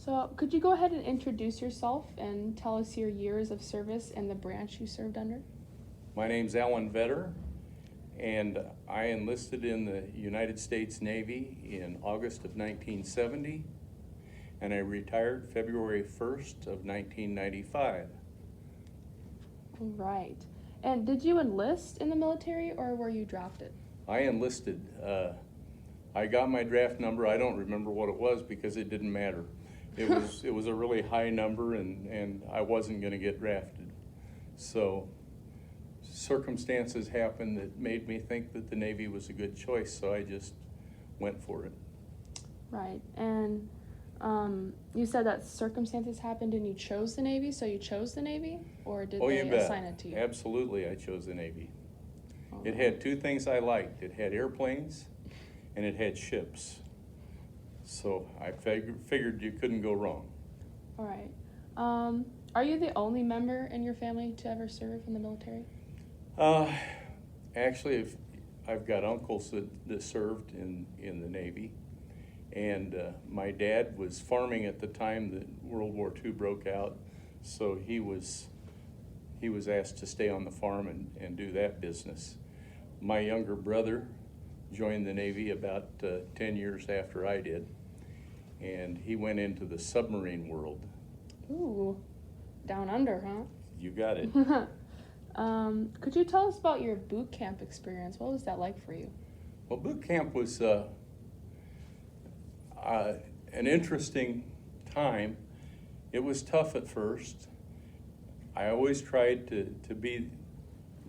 So, could you go ahead and introduce yourself and tell us your years of service and the branch you served under? My name's Alan Vetter, and I enlisted in the United States Navy in August of 1970, and I retired February 1st of 1995. Right. And did you enlist in the military or were you drafted? I enlisted. I got my draft number. I don't remember what it was because it didn't matter. It was a really high number, and I wasn't going to get drafted. So circumstances happened that made me think that the Navy was a good choice, so I just went for it. Right. And you said that circumstances happened and you chose the Navy, so you chose the Navy? Or did they You bet. assign it to you? Absolutely, I chose the Navy. Oh. It had two things I liked. It had airplanes and it had ships. So I figured you couldn't go wrong. All right. Are you the only member in your family to ever serve in the military? Actually, I've got uncles that served in the Navy. And my dad was farming at the time that World War II broke out, so he was asked to stay on the farm and do that business. My younger brother joined the Navy about 10 years after I did, and he went into the submarine world. Ooh, down under, huh? You got it. Could you tell us about your boot camp experience? What was that like for you? Well, boot camp was an interesting time. It was tough at first. I always tried to be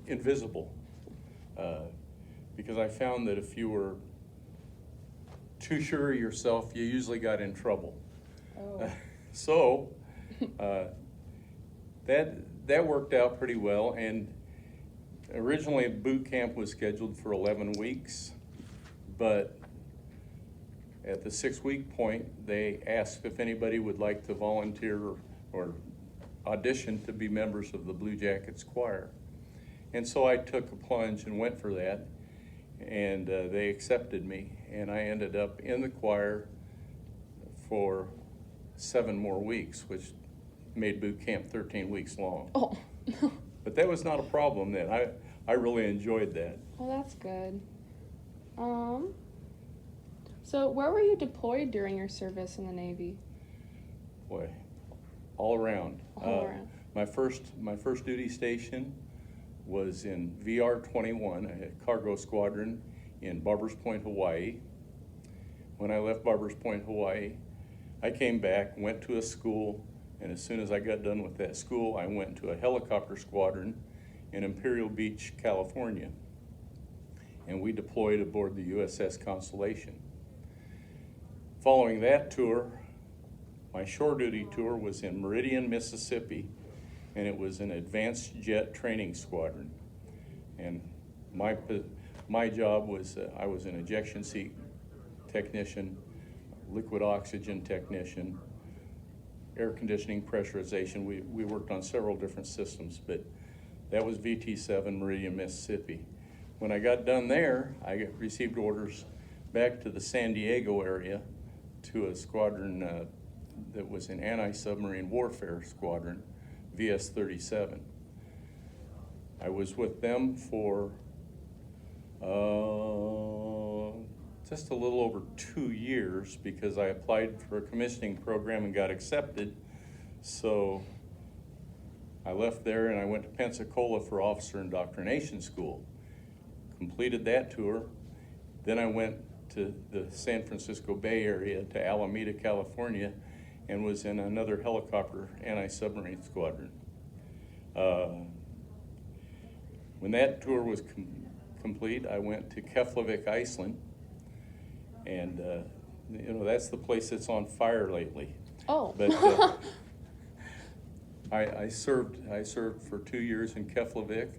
invisible because I found that if you were too sure of yourself, you usually got in trouble. Oh. So that worked out pretty well. And originally boot camp was scheduled for 11 weeks, but at the 6-week point, they asked if anybody would like to volunteer or audition to be members of the Blue Jackets choir. And so I took a plunge and went for that, and they accepted me, and I ended up in the choir for 7 more weeks, which made boot camp 13 weeks long. Oh. But that was not a problem then. I really enjoyed that. Well, that's good. So where were you deployed during your service in the Navy? Boy, all around. All around. My first duty station was in VR-21, a cargo squadron in Barbers Point, Hawaii. When I left Barbers Point, Hawaii, I came back, went to a school, and as soon as I got done with that school, I went to a helicopter squadron in Imperial Beach, California. And we deployed aboard the USS Constellation. Following that tour, my shore duty tour was in Meridian, Mississippi, and it was an advanced jet training squadron. And my job was, I was an ejection seat technician, liquid oxygen technician, air conditioning, pressurization. We worked on several different systems, but that was VT-7, Meridian, Mississippi. When I got done there, I received orders back to the San Diego area to a squadron that was an anti-submarine warfare squadron, VS-37. I was with them for just a little over 2 years because I applied for a commissioning program and got accepted. So I left there and I went to Pensacola for officer indoctrination school. Completed that tour. Then I went to the San Francisco Bay Area to Alameda, California, and was in another helicopter anti-submarine squadron. When that tour was complete, I went to Keflavik, Iceland, and that's the place that's on fire lately. Oh. But I served for 2 years in Keflavik,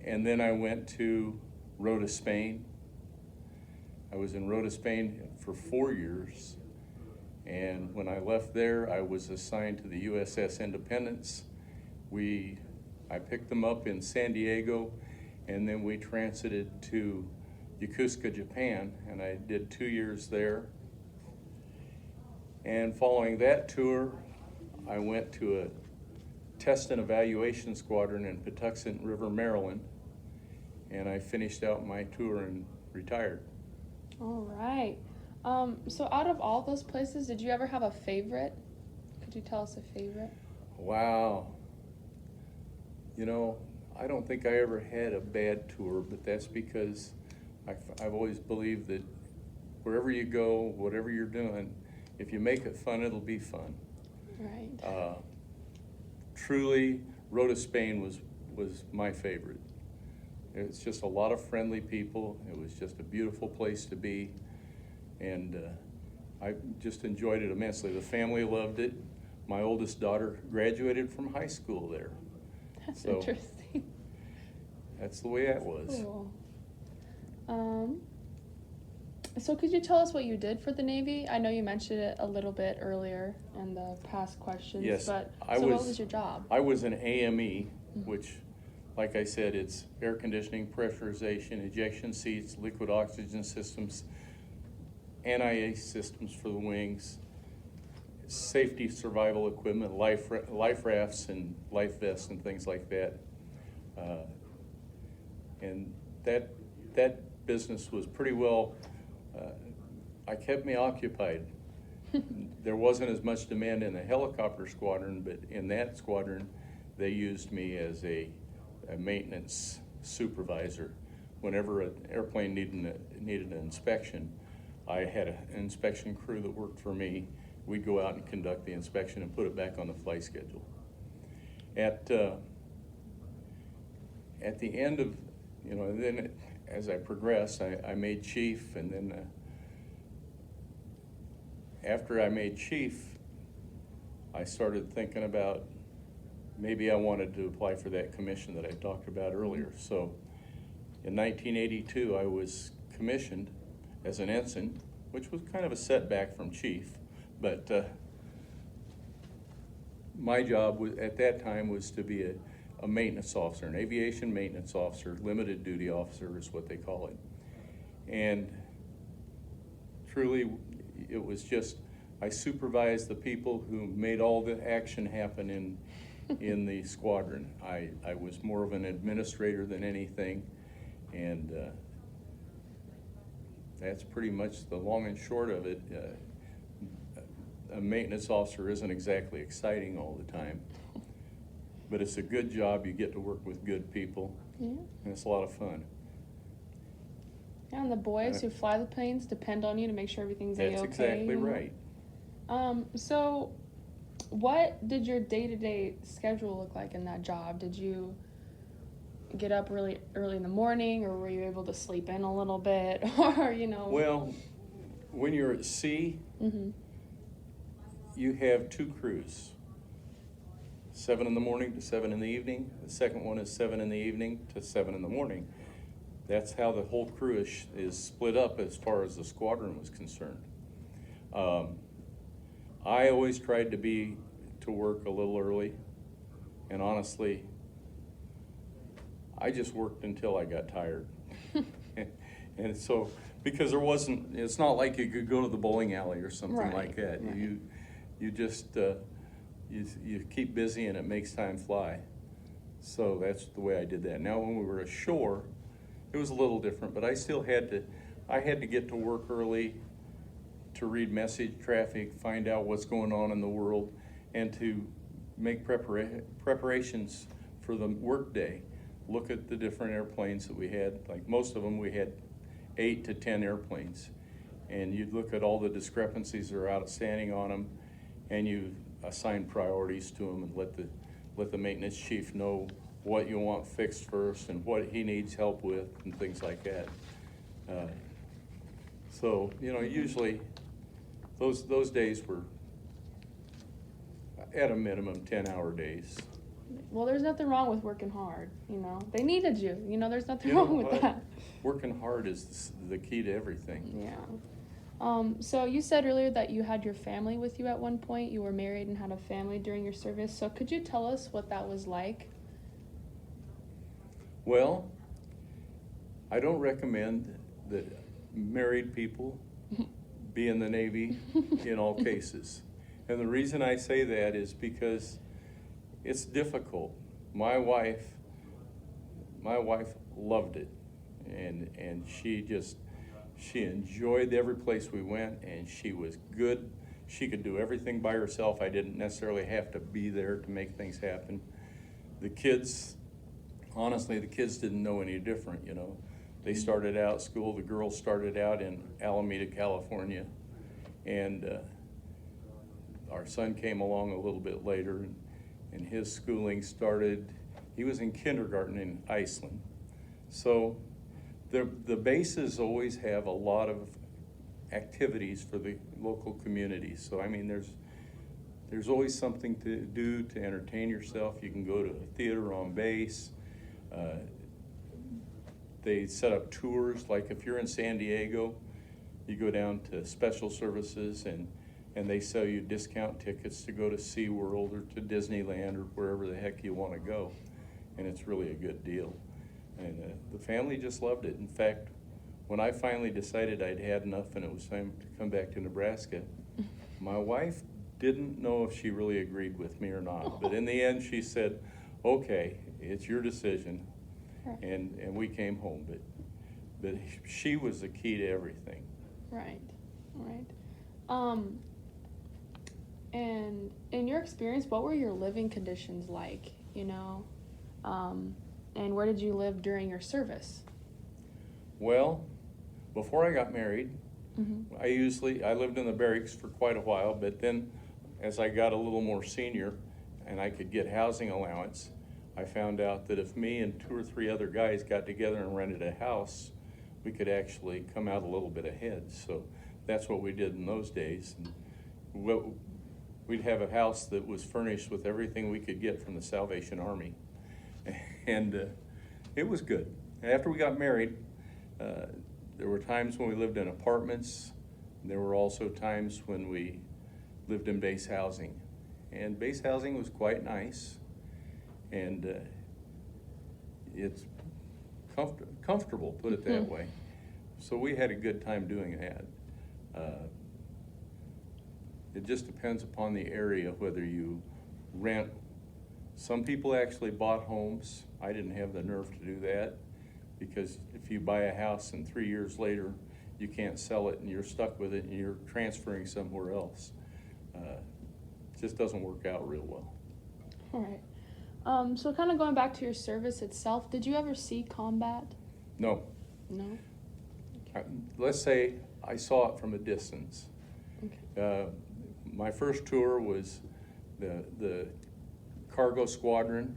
and then I went to Rota, Spain. I was in Rota, Spain for 4 years, and when I left there, I was assigned to the USS Independence. I picked them up in San Diego, and then we transited to Yokosuka, Japan, and I did 2 years there. And following that tour, I went to a test and evaluation squadron in Patuxent River, Maryland, and I finished out my tour and retired. All right. So out of all those places, did you ever have a favorite? Could you tell us a favorite? Wow. You know, I don't think I ever had a bad tour, but that's because I've always believed that wherever you go, whatever you're doing, if you make it fun, it'll be fun. Right. Truly, Road to Spain was my favorite. It's just a lot of friendly people. It was just a beautiful place to be, and I just enjoyed it immensely. The family loved it. My oldest daughter graduated from high school there. That's So, interesting. That's the way it was. Cool. So could you tell us what you did for the Navy? I know you mentioned it a little bit earlier in the past questions, Yes, but what was your job? I was an AME, which, like I said, it's air conditioning, pressurization, ejection seats, liquid oxygen systems, NIA systems for the wings, safety survival equipment, life rafts and life vests and things like that. And that business was pretty well, I kept me occupied. There wasn't as much demand in the helicopter squadron, but in that squadron, they used me as a maintenance supervisor. Whenever an airplane needed an inspection, I had an inspection crew that worked for me. We'd go out and conduct the inspection and put it back on the flight schedule. At the end of, and then as I progressed, I made chief, and then after I made chief, I started thinking about maybe I wanted to apply for that commission that I talked about earlier. So in 1982, I was commissioned as an ensign, which was kind of a setback from chief, but my job at that time was to be a maintenance officer, an aviation maintenance officer, limited duty officer is what they call it. And truly, it was just, I supervised the people who made all the action happen in the squadron. I was more of an administrator than anything, and that's pretty much the long and short of it. A maintenance officer isn't exactly exciting all the time, but it's a good job. You get to work with good people, and it's a lot of fun. Yeah, and the boys who fly the planes depend on you to make sure everything's That's okay. exactly right. So what did your day-to-day schedule look like in that job? Did you get up really early in the morning, or were you able to sleep in a little bit, or, Well, when you're at sea, you have two crews, 7 in the morning to 7 in the evening. The second one is 7 in the evening to 7 in the morning. That's how the whole crew is split up as far as the squadron was concerned. I always tried to work a little early, and honestly, I just worked until I got tired. And so, because it's not like you could go to the bowling alley or something like that. Right. You just, you keep busy and it makes time fly. So that's the way I did that. Now when we were ashore, it was a little different, but I still had to get to work early to read message traffic, find out what's going on in the world, and to make preparations for the work day. Look at the different airplanes that we had. Like most of them, we had 8 to 10 airplanes. And you'd look at all the discrepancies that are outstanding on them, and you assign priorities to them and let the maintenance chief know what you want fixed first and what he needs help with and things like that. So, usually those days were at a minimum 10-hour days. Well, there's nothing wrong with working hard, They needed you, there's nothing wrong with that. Working hard is the key to everything. Yeah. So you said earlier that you had your family with you at one point. You were married and had a family during your service. So could you tell us what that was like? Well, I don't recommend that married people be in the Navy in all cases. And the reason I say that is because it's difficult. My wife loved it, and she enjoyed every place we went, and she was good. She could do everything by herself. I didn't necessarily have to be there to make things happen. The kids, honestly, the kids didn't know any different, you know. They started out school, the girls started out in Alameda, California, and our son came along a little bit later, and his schooling started, he was in kindergarten in Iceland. So the bases always have a lot of activities for the local community. So I mean, there's always something to do to entertain yourself. You can go to a theater on base. They set up tours, like if you're in San Diego, you go down to special services and they sell you discount tickets to go to SeaWorld or to Disneyland or wherever the heck you want to go. And it's really a good deal. And the family just loved it. In fact, when I finally decided I'd had enough and it was time to come back to Nebraska, my wife didn't know if she really agreed with me or not. But in the end, she said, okay, it's your decision. And we came home. But she was the key to everything. Right, right. And in your experience, what were your living conditions like, you know? And where did you live during your service? Well, before I got married, Mm-hmm. I lived in the barracks for quite a while, but then as I got a little more senior and I could get housing allowance, I found out that if me and 2 or 3 other guys got together and rented a house, we could actually come out a little bit ahead. So that's what we did in those days. And we'd have a house that was furnished with everything we could get from the Salvation Army. And it was good. And after we got married, there were times when we lived in apartments. There were also times when we lived in base housing. And base housing was quite nice. And it's comfortable, put it that way. So we had a good time doing that. It just depends upon the area, whether you rent. Some people actually bought homes. I didn't have the nerve to do that, because if you buy a house and 3 years later you can't sell it and you're stuck with it and you're transferring somewhere else, it just doesn't work out real well. All right. So kind of going back to your service itself, did you ever see combat? No. No? Let's say I saw it from a distance. Okay. My first tour was the cargo squadron,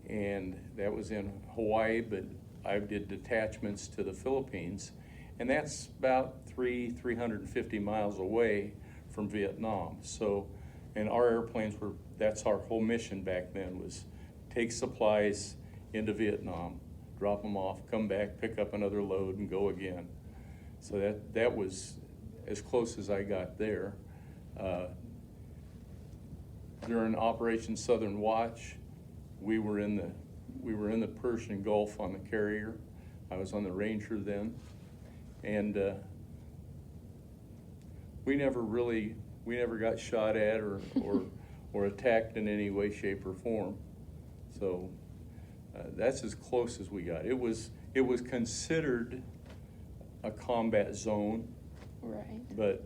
and that was in Hawaii, but I did detachments to the Philippines, and that's about 350 miles away from Vietnam. So, and our airplanes were, that's our whole mission back then, was take supplies into Vietnam, drop them off, come back, pick up another load, and go again. So that was as close as I got there. During Operation Southern Watch, we were in the Persian Gulf on the carrier. I was on the Ranger then, and we never got shot at or attacked in any way, shape, or form. So that's as close as we got. It was considered a combat zone, Right. but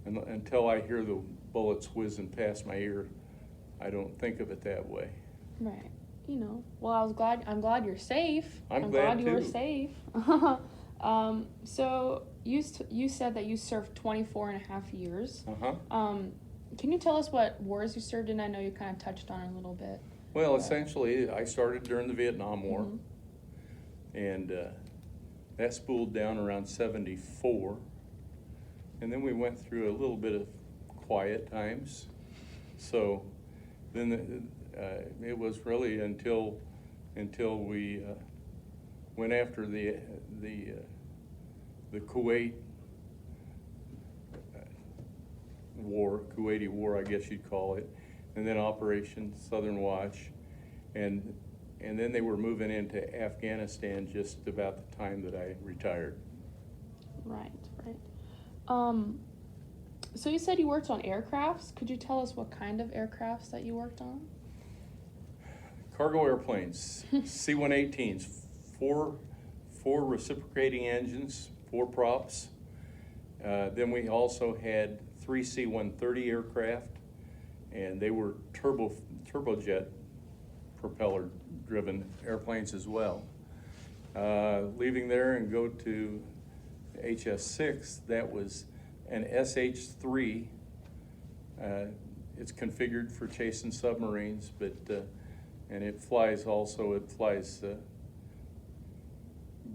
until I hear the bullets whizzing past my ear, I don't think of it that way. Right. You know. Well, I'm glad you're safe. I'm glad you were too. safe. So you said that you served 24 and a half years. Can you tell us what wars you served in? I know you kind of touched on it a little bit. Well, essentially, I started during the Vietnam War, and that spooled down around 74. And then we went through a little bit of quiet times. So then it was really until we went after the Kuwait war, Kuwaiti War, I guess you'd call it, and then Operation Southern Watch, and then they were moving into Afghanistan just about the time that I retired. Right. Um, so you said you worked on aircrafts. Could you tell us what kind of aircrafts that you worked on? Cargo airplanes, C-118s, four reciprocating engines, four props. Then we also had three C-130 aircraft, and they were turbojet propeller driven airplanes as well. Leaving there and go to HS-6, that was an SH-3. It's configured for chasing submarines, but and it flies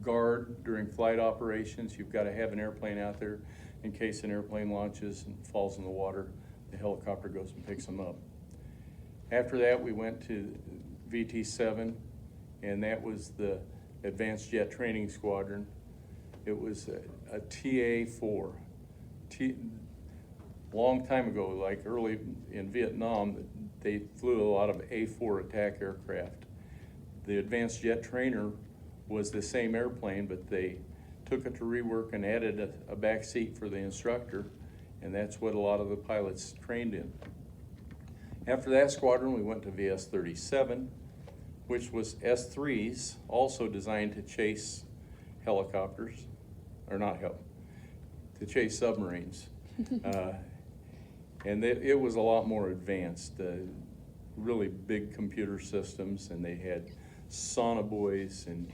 guard during flight operations. You've got to have an airplane out there in case an airplane launches and falls in the water. The helicopter goes and picks them up. After that, we went to VT-7, and that was the Advanced Jet Training Squadron. It was a TA-4. Long time ago, like early in Vietnam, they flew a lot of A-4 attack aircraft. The Advanced Jet Trainer was the same airplane, but they took it to rework and added a back seat for the instructor, and that's what a lot of the pilots trained in. After that squadron, we went to VS-37, which was S-3s, also designed to chase helicopters, or not to chase submarines. And it was a lot more advanced, really big computer systems, and they had sonobuoys and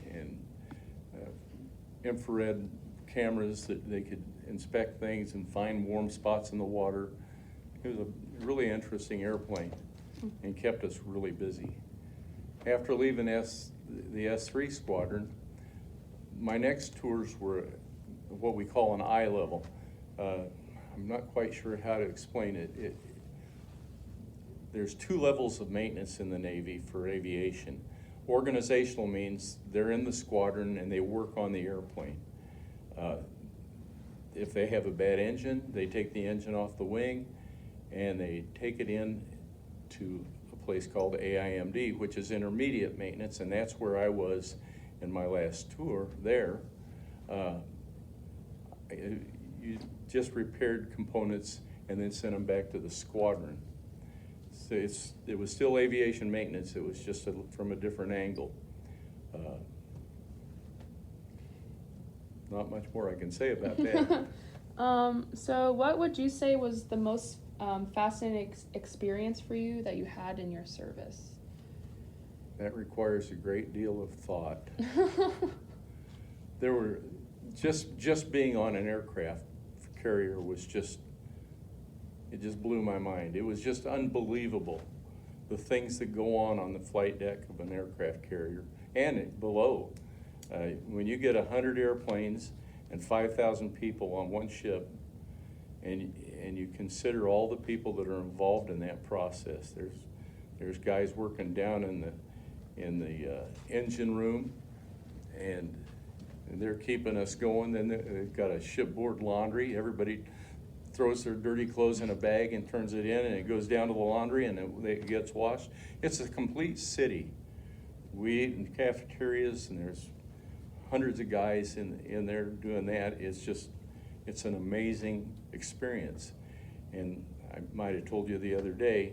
infrared cameras that they could inspect things and find warm spots in the water. It was a really interesting airplane and kept us really busy. After leaving the S-3 squadron, my next tours were what we call an eye level. I'm not quite sure how to explain it. There's two levels of maintenance in the Navy for aviation. Organizational means they're in the squadron and they work on the airplane. If they have a bad engine, they take the engine off the wing and they take it in to a place called AIMD, which is intermediate maintenance, and that's where I was in my last tour there. You just repaired components and then sent them back to the squadron. So it was still aviation maintenance, it was just from a different angle. Not much more I can say about that. So what would you say was the most fascinating experience for you that you had in your service? That requires a great deal of thought. There were just being on an aircraft carrier was it just blew my mind. It was just unbelievable, the things that go on the flight deck of an aircraft carrier and below. When you get 100 airplanes and 5,000 people on one ship, and you consider all the people that are involved in that process. There's guys working down in the engine room, and they're keeping us going. Then they've got a shipboard laundry. Everybody throws their dirty clothes in a bag and turns it in, and it goes down to the laundry and it gets washed. It's a complete city. We eat in cafeterias, and there's hundreds of guys in there doing that. It's an amazing experience. And I might have told you the other day,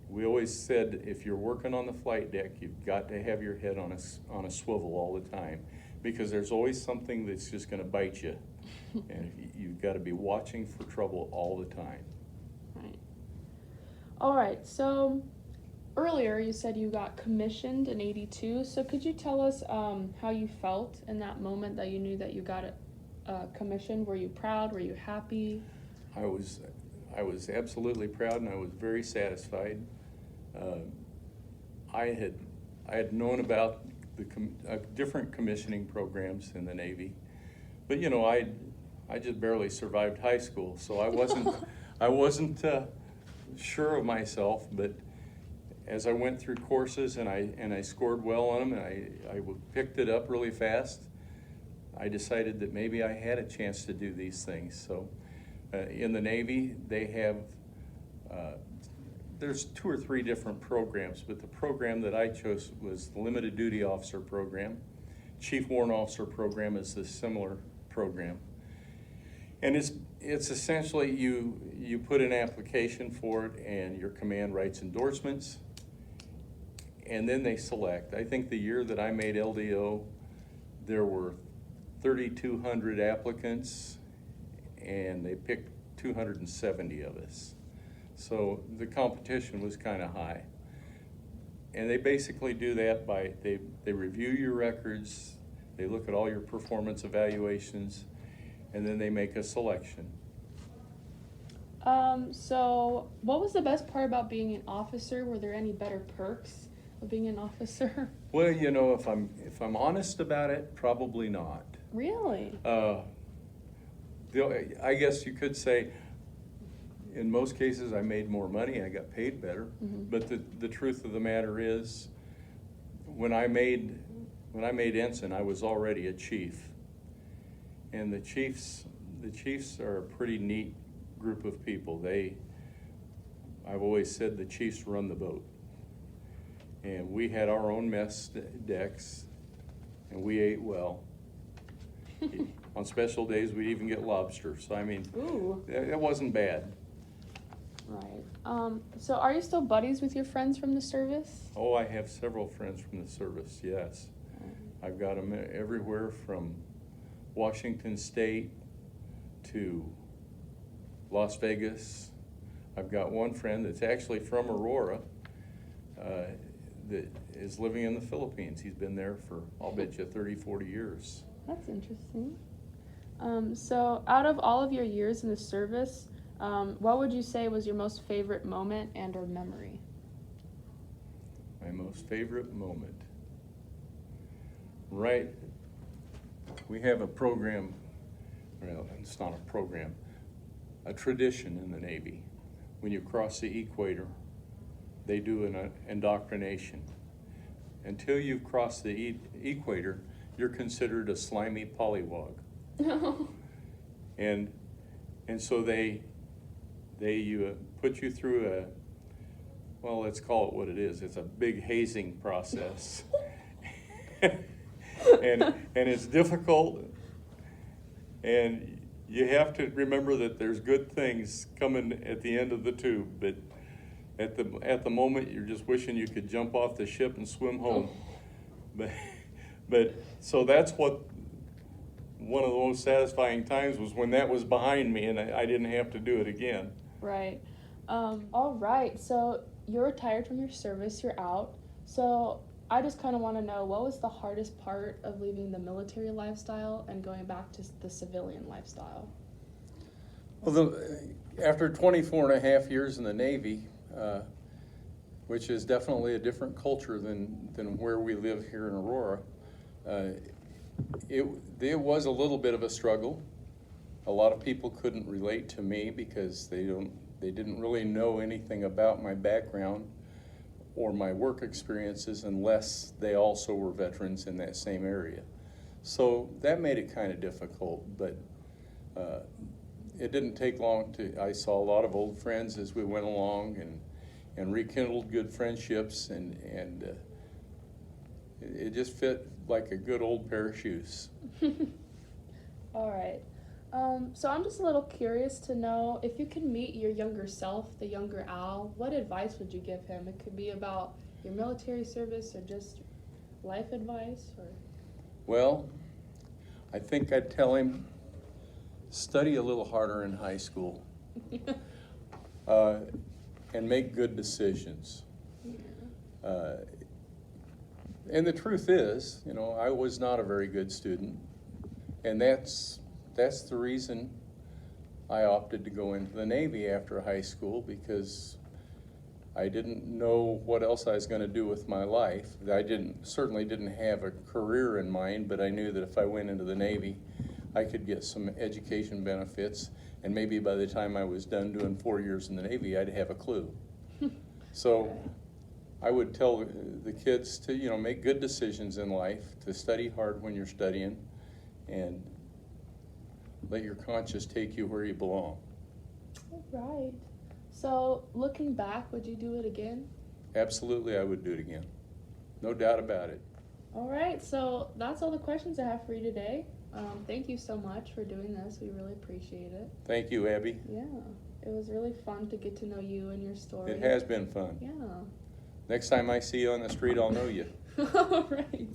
we always said if you're working on the flight deck, you've got to have your head on a swivel all the time, because there's always something that's just going to bite you. And you've got to be watching for trouble all the time. Right. All right, so earlier you said you got commissioned in '82. So could you tell us how you felt in that moment that you knew that you got commissioned? Were you proud? Were you happy? I was absolutely proud, and I was very satisfied. I had known about the different commissioning programs in the Navy, but you know, I just barely survived high school, so I wasn't sure of myself. But as I went through courses and I scored well on them, and I picked it up really fast, I decided that maybe I had a chance to do these things. So in the Navy, they have there's 2 or 3 different programs, but the program that I chose was the Limited Duty Officer Program. Chief Warrant Officer Program is a similar program. And it's essentially you put an application for it, and your command writes endorsements, and then they select. I think the year that I made LDO, there were 3,200 applicants, and they picked 270 of us. So the competition was kind of high. And they basically do that by, they review your records, they look at all your performance evaluations, and then they make a selection. So what was the best part about being an officer? Were there any better perks of being an officer? Well, you know, if I'm honest about it, probably not. Really? I guess you could say, in most cases, I made more money, I got paid better. Mm-hmm. But the truth of the matter is, when I made ensign, I was already a chief. And the chiefs are a pretty neat group of people. I've always said the chiefs run the boat. And we had our own mess decks, and we ate well. On special days, we'd even get lobster. So, I mean, Ooh. It wasn't bad. Right. So are you still buddies with your friends from the service? Oh, I have several friends from the service, yes. I've got them everywhere from Washington State to Las Vegas. I've got one friend that's actually from Aurora that is living in the Philippines. He's been there for, I'll bet you, 30, 40 years. That's interesting. So out of all of your years in the service, what would you say was your most favorite moment and or memory? My most favorite moment. Right. We have a program, well, it's not a program, a tradition in the Navy. When you cross the equator, they do an indoctrination. Until you've crossed the equator, you're considered a slimy pollywog. And so they put you through well, let's call it what it is. It's a big hazing process. and it's difficult, and you have to remember that there's good things coming at the end of the tube, but at the moment you're just wishing you could jump off the ship and swim home. But so that's what one of the most satisfying times was when that was behind me and I didn't have to do it again. Right. All right. So you're retired from your service. You're out. So I just kind of want to know, what was the hardest part of leaving the military lifestyle and going back to the civilian lifestyle? Well, after 24 and a half years in the Navy, which is definitely a different culture than where we live here in Aurora, it was a little bit of a struggle. A lot of people couldn't relate to me because they didn't really know anything about my background or my work experiences unless they also were veterans in that same area. So that made it kind of difficult, but it didn't take long I saw a lot of old friends as we went along and rekindled good friendships, and it just fit like a good old pair of shoes. All right. So I'm just a little curious to know, if you could meet your younger self, the younger Al, what advice would you give him? It could be about your military service or just life advice, or... Well, I think I'd tell him, study a little harder in high school and make good decisions. And the truth is, I was not a very good student, and that's the reason I opted to go into the Navy after high school, because I didn't know what else I was going to do with my life. I certainly didn't have a career in mind, but I knew that if I went into the Navy, I could get some education benefits, and maybe by the time I was done doing 4 years in the Navy, I'd have a clue. So I would tell the kids to, make good decisions in life, to study hard when you're studying, and let your conscience take you where you belong. All right. So looking back, would you do it again? Absolutely, I would do it again. No doubt about it. All right. So that's all the questions I have for you today. Thank you so much for doing this. We really appreciate it. Thank you, Abby. Yeah, it was really fun to get to know you and your story. It has been fun. Yeah. Next time I see you on the street, I'll know you. All right.